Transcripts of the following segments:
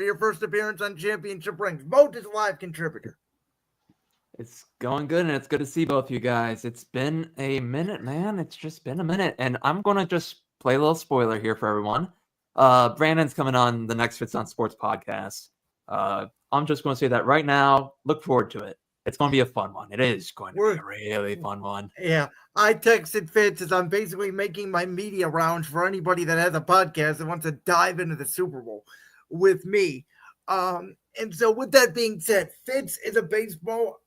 your first appearance on Championship Rings. Vote as a live contributor. It's going good, and it's good to see both you guys. It's been a minute, man. It's just been a minute, and I'm going to just play a little spoiler here for everyone. Brandon's coming on the next Fits on Sports podcast. I'm just going to say that right now. Look forward to it. It's going to be a fun one. It is going to be a really fun one. Yeah, I texted Fitz as I'm basically making my media rounds for anybody that has a podcast that wants to dive into the Super Bowl with me. And so with that being said, Fitz is a baseball,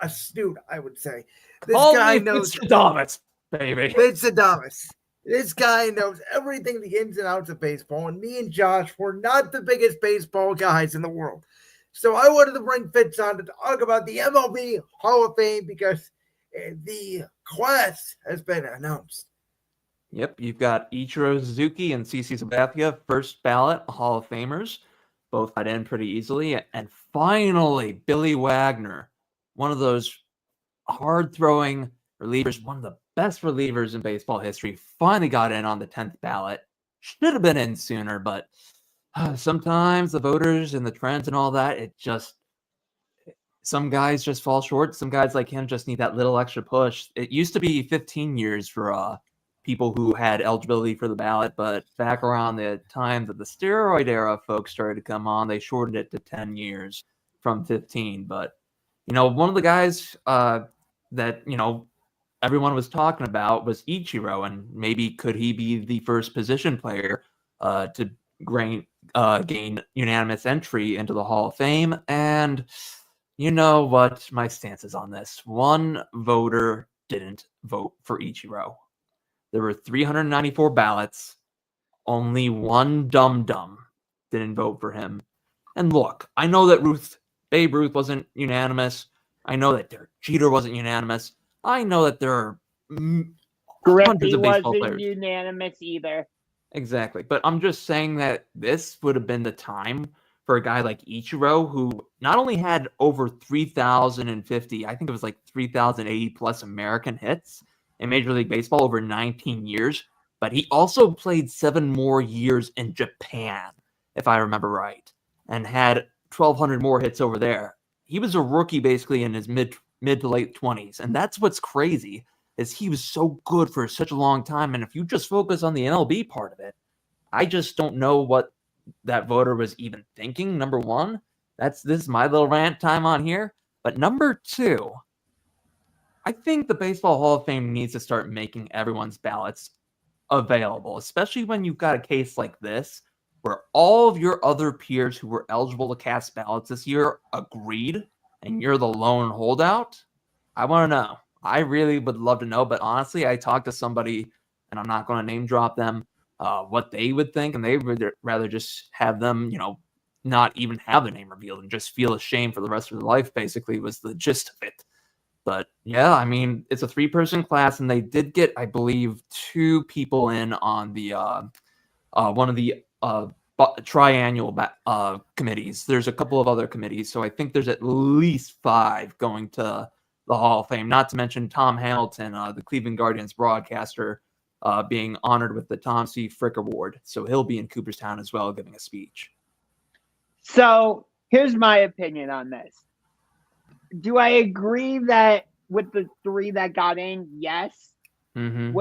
astute, I would say. This guy knows Fitz baby. Fitz Adamas. This guy knows everything, the ins and outs of baseball. And me and Josh were not the biggest baseball guys in the world. So I wanted to bring Fitz on to talk about the MLB Hall of Fame because the class has been announced. Yep, you've got Ichiro Suzuki and CC Sabathia, first ballot Hall of Famers. Both got in pretty easily. And finally, Billy Wagner, one of those hard-throwing relievers, one of the best relievers in baseball history, finally got in on the 10th ballot. Should have been in sooner, but sometimes the voters and the trends and all that, some guys just fall short. Some guys like him just need that little extra push. It used to be 15 years for people who had eligibility for the ballot, but back around the time that the steroid era folks started to come on, they shortened it to 10 years from 15. But, one of the guys that, everyone was talking about was Ichiro, and maybe could he be the first position player to gain unanimous entry into the Hall of Fame. And you know what my stance is on this. One voter didn't vote for Ichiro. There were 394 ballots. Only one dum-dum didn't vote for him. And look, I know that Babe Ruth wasn't unanimous. I know that Derek Jeter wasn't unanimous. I know that there are hundreds of baseball players. Wasn't unanimous either. Exactly. But I'm just saying that this would have been the time for a guy like Ichiro, who not only had over 3,050, I think it was like 3,080 plus American hits in Major League Baseball over 19 years, but he also played 7 more years in Japan, if I remember right, and had 1,200 more hits over there. He was a rookie basically in his mid to late 20s, and that's what's crazy. Is he was so good for such a long time. And if you just focus on the MLB part of it, I just don't know what that voter was even thinking. Number one, this is my little rant time on here. But number two, I think the Baseball Hall of Fame needs to start making everyone's ballots available, especially when you've got a case like this, where all of your other peers who were eligible to cast ballots this year agreed, and you're the lone holdout. I want to know. I really would love to know, but honestly, I talked to somebody, and I'm not going to name drop them, what they would think, and they would rather just have them, not even have their name revealed and just feel ashamed for the rest of their life, basically, was the gist of it. But yeah, I mean, it's a 3-person class, and they did get, I believe, 2 people in on the one of the triannual committees. There's a couple of other committees, so I think there's at least 5 going to the Hall of Fame, not to mention Tom Hamilton, the Cleveland Guardians broadcaster, being honored with the Tom C. Frick Award. So he'll be in Cooperstown as well, giving a speech. So here's my opinion on this. Do I agree that with the 3 that got in? Yes. Mm-hmm.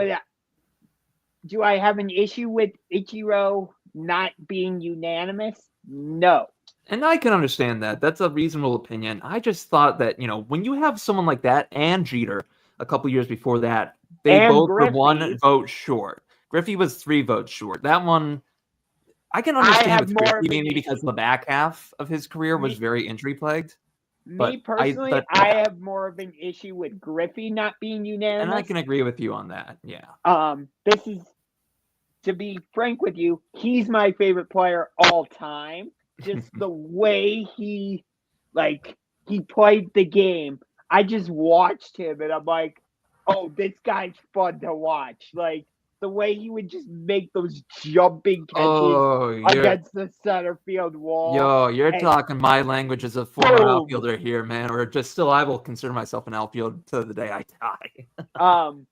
Do I have an issue with Ichiro not being unanimous? No. And I can understand that. That's a reasonable opinion. I just thought that, when you have someone like that and Jeter a couple years before that, they both were 1 vote short. Griffey was 3 votes short. That one, I can understand with Griffey, mainly because the back half of his career was very injury-plagued. Me personally, I have more of an issue with Griffey not being unanimous. And I can agree with you on that, yeah. This is, to be frank with you, he's my favorite player all time. Just the way he played the game. I just watched him and I'm like, oh, this guy's fun to watch. Like the way he would just make those jumping catches against the center field wall. You're talking my language as a former outfielder here, man. Or just still, I will consider myself an outfielder to the day I die.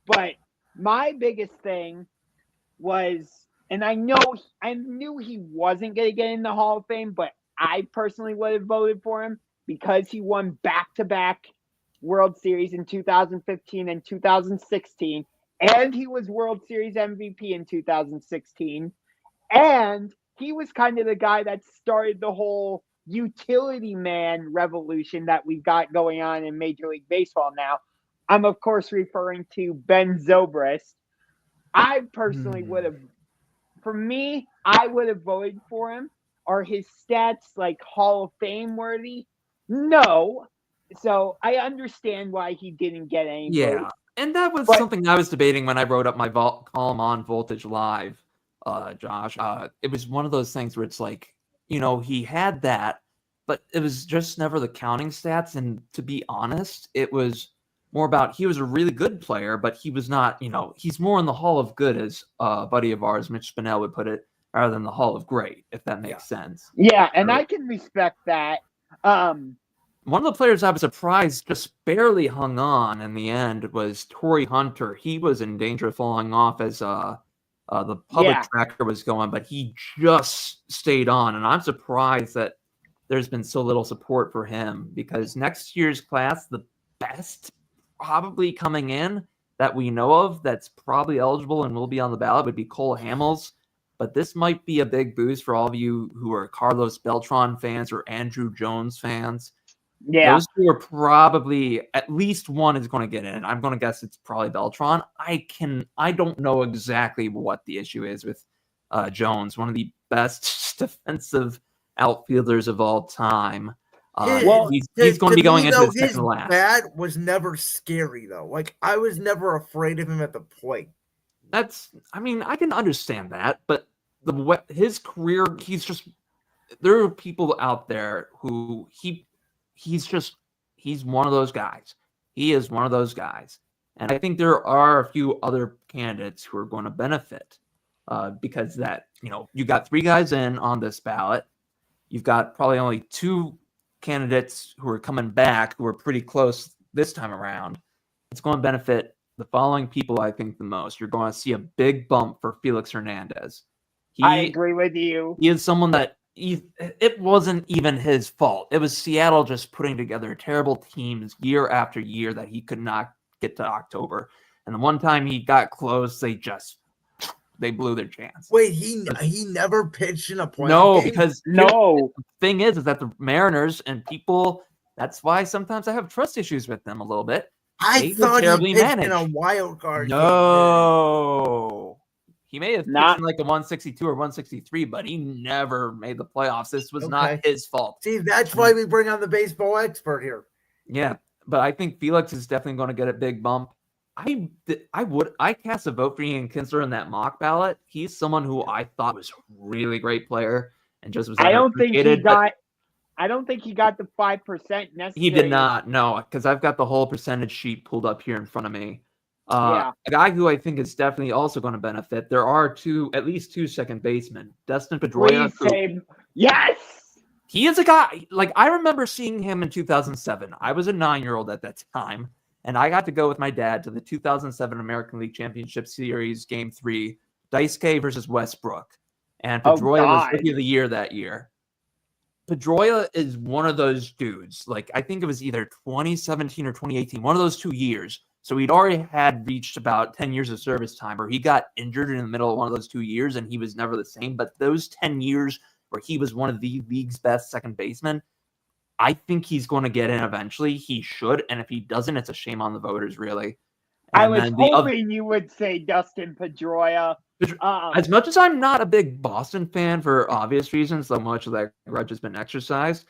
But my biggest thing was and I knew he wasn't going to get in the Hall of Fame, but I personally would have voted for him because he won back-to-back World Series in 2015 and 2016, and he was World Series MVP in 2016, and he was kind of the guy that started the whole utility man revolution that we've got going on in Major League Baseball now. I'm, of course, referring to Ben Zobrist. I personally would have, for me, I would have voted for him. Are his stats like Hall of Fame worthy? No. So I understand why he didn't get any votes. And that was something I was debating when I wrote up my column on Voltage Live, Josh. It was one of those things where it's like, he had that, but it was just never the counting stats. And to be honest, it was more about he was a really good player, but he was not, he's more in the Hall of Good, as a buddy of ours, Mitch Spinell, would put it, rather than the Hall of Great, if that makes sense. Yeah, and I can respect that. One of the players I was surprised just barely hung on in the end was Torrey Hunter. He was in danger of falling off as the public tracker was going, but he just stayed on. And I'm surprised that there's been so little support for him, because next year's class, the best probably coming in that we know of that's probably eligible and will be on the ballot would be Cole Hamels. But this might be a big boost for all of you who are Carlos Beltran fans or Andrew Jones fans. Yeah. Those two are probably, at least one is going to get in. I'm going to guess it's probably Beltran. I don't know exactly what the issue is with Jones, one of the best defensive outfielders of all time. He's going to be going into his second last. His bat was never scary, though. Like, I was never afraid of him at the plate. I can understand that, but his career, there are people out there who he's one of those guys. He is one of those guys. And I think there are a few other candidates who are going to benefit because you got 3 guys in on this ballot. You've got probably only 2 candidates who are coming back who are pretty close this time around. It's going to benefit the following people, I think, the most. You're going to see a big bump for Felix Hernandez. I agree with you. He is someone that it wasn't even his fault. It was Seattle just putting together terrible teams year after year that he could not get to October. And the one time he got close, they blew their chance. Wait, he never pitched in a playoff game? Because the thing is that the Mariners and people, that's why sometimes I have trust issues with them a little bit. I thought he pitched in a wild card game. No. He may have pitched in like a 162 or 163, but he never made the playoffs. This was not his fault. See, that's why we bring on the baseball expert here. Yeah, but I think Felix is definitely going to get a big bump. I cast a vote for Ian Kinsler in that mock ballot. He's someone who I thought was a really great player and just was. I don't think he got the 5% necessary. He did not. No, because I've got the whole percentage sheet pulled up here in front of me. A guy who I think is definitely also going to benefit. There are at least two second basemen. Dustin Pedroia. Yes. He is a guy, like, I remember seeing him in 2007. I was a 9-year-old at that time, and I got to go with my dad to the 2007 American League Championship Series Game 3, Daisuke versus Westbrook. And Pedroia was Rookie of the Year that year. Pedroia is one of those dudes. Like, I think it was either 2017 or 2018, one of those 2 years. So he'd already had reached about 10 years of service time, or he got injured in the middle of one of those 2 years, and he was never the same. But those 10 years where he was one of the league's best second basemen, I think he's going to get in eventually. He should. And if he doesn't, it's a shame on the voters, really. And I was hoping you would say Dustin Pedroia. As much as I'm not a big Boston fan for obvious reasons, so much of that grudge has been exercised,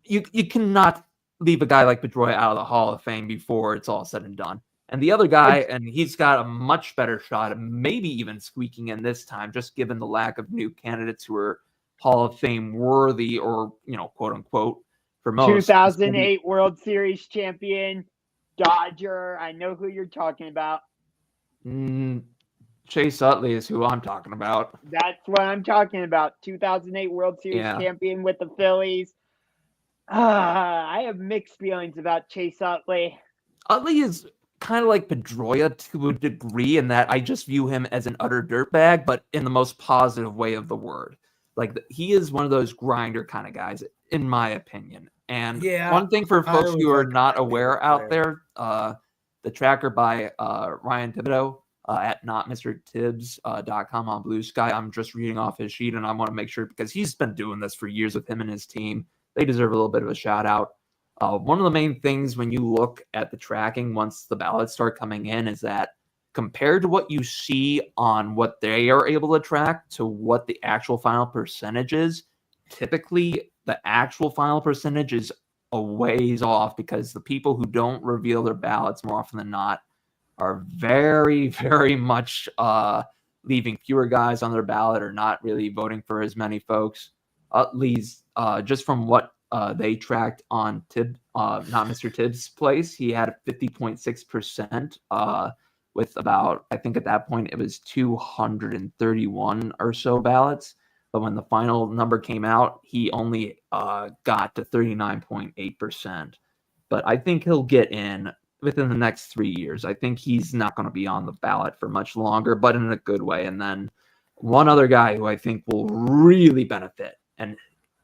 you cannot leave a guy like Pedroia out of the Hall of Fame before it's all said and done. And the other guy, and he's got a much better shot of maybe even squeaking in this time, just given the lack of new candidates who are Hall of Fame worthy or, quote unquote, for most. 2008 World Series champion, Dodger. I know who you're talking about. Chase Utley is who I'm talking about. That's what I'm talking about. 2008 World Series champion with the Phillies. I have mixed feelings about Chase Utley. Utley is kind of like Pedroia to a degree in that I just view him as an utter dirtbag, but in the most positive way of the word. Like he is one of those grinder kind of guys, in my opinion. And one thing for folks who are not aware out there, the tracker by Ryan Thibodeau at notmrtibbs.com on Blue Sky. I'm just reading off his sheet, and I want to make sure because he's been doing this for years with him and his team. They deserve a little bit of a shout out. One of the main things when you look at the tracking once the ballots start coming in is that compared to what you see on what they are able to track to what the actual final percentage is, typically the actual final percentage is a ways off because the people who don't reveal their ballots more often than not are very, very much leaving fewer guys on their ballot or not really voting for as many folks. At least just from what they tracked on not Mr. Tibbs' place, he had 50.6% with about, I think at that point it was 231 or so ballots. But when the final number came out, he only got to 39.8%. But I think he'll get in within the next 3 years. I think he's not going to be on the ballot for much longer, but in a good way. And then one other guy who I think will really benefit, and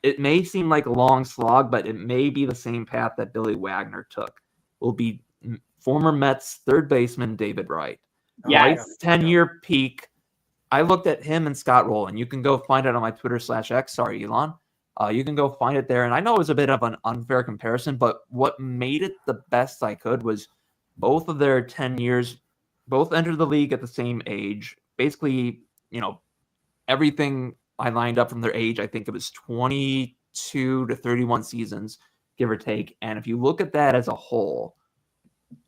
it may seem like a long slog, but it may be the same path that Billy Wagner took, will be former Mets third baseman David Wright. Wright's 10-year peak. I looked at him and Scott Rowland. You can go find it on my Twitter /X. Sorry, Elon. You can go find it there. And I know it was a bit of an unfair comparison, but what made it the best I could was both of their 10 years, both entered the league at the same age. Basically, everything I lined up from their age, I think it was 22 to 31 seasons, give or take. And if you look at that as a whole,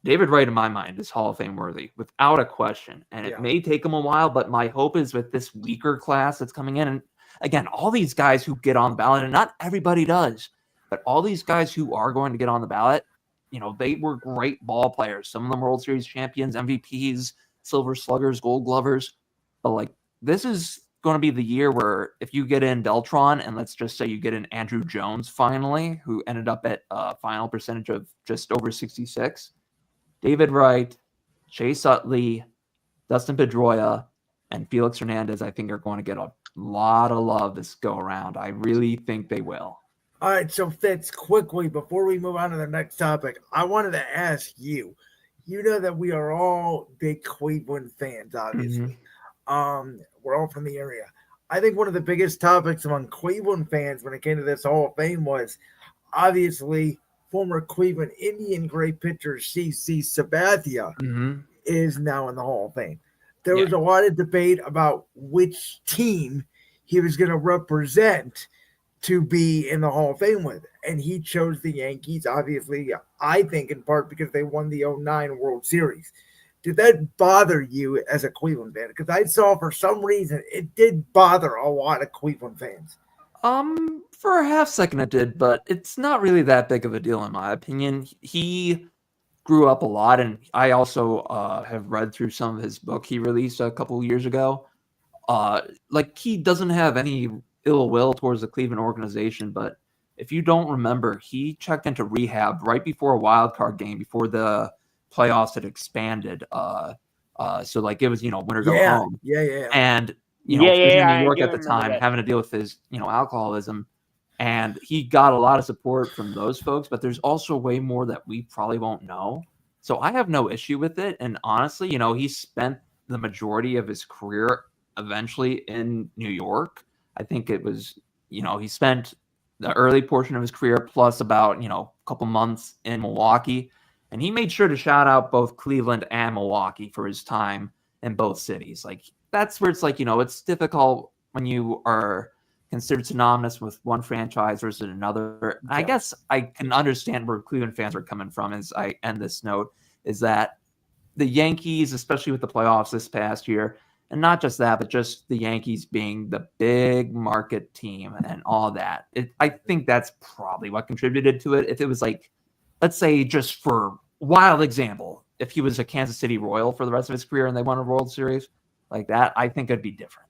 David Wright, in my mind, is Hall of Fame worthy without a question. And it may take him a while, but my hope is with this weaker class that's coming in. And again, all these guys who get on the ballot, and not everybody does, but all these guys who are going to get on the ballot, they were great ball players. Some of them World Series champions, MVPs, Silver Sluggers, Gold Glovers. But this is going to be the year where if you get in Beltran, and let's just say you get in Andrew Jones finally, who ended up at a final percentage of just over 66, David Wright, Chase Utley, Dustin Pedroia, and Felix Hernandez, I think, are going to get a lot of love this go around. I really think they will. All right, so Fitz, quickly, before we move on to the next topic, I wanted to ask you, you know that we are all big Cleveland fans, obviously. Mm-hmm. We're all from the area. I think one of the biggest topics among Cleveland fans when it came to this Hall of Fame was obviously former Cleveland Indian great pitcher CC Sabathia is now in the Hall of Fame. There was a lot of debate about which team he was going to represent to be in the Hall of Fame with. And he chose the Yankees, obviously, I think in part because they won the 2009 World Series. Did that bother you as a Cleveland fan? Because I saw for some reason it did bother a lot of Cleveland fans. For a half second it did, but it's not really that big of a deal in my opinion. He grew up a lot, and I also have read through some of his book he released a couple years ago. He doesn't have any ill will towards the Cleveland organization, but if you don't remember, he checked into rehab right before a wild card game, before the playoffs had expanded. So it was, winner go home. Yeah. And he was in New York at the time, having to deal with his, alcoholism. And he got a lot of support from those folks, but there's also way more that we probably won't know. So I have no issue with it. And honestly, he spent the majority of his career eventually in New York. I think it was, he spent the early portion of his career plus about, a couple months in Milwaukee. And he made sure to shout out both Cleveland and Milwaukee for his time in both cities. That's where it's it's difficult when you are considered synonymous with one franchise versus another. I guess I can understand where Cleveland fans are coming from as I end this note, is that the Yankees, especially with the playoffs this past year, and not just that, but just the Yankees being the big market team and all that. I think that's probably what contributed to it. If it was let's say just for wild example, if he was a Kansas City Royal for the rest of his career and they won a World Series like that, I think it'd be different.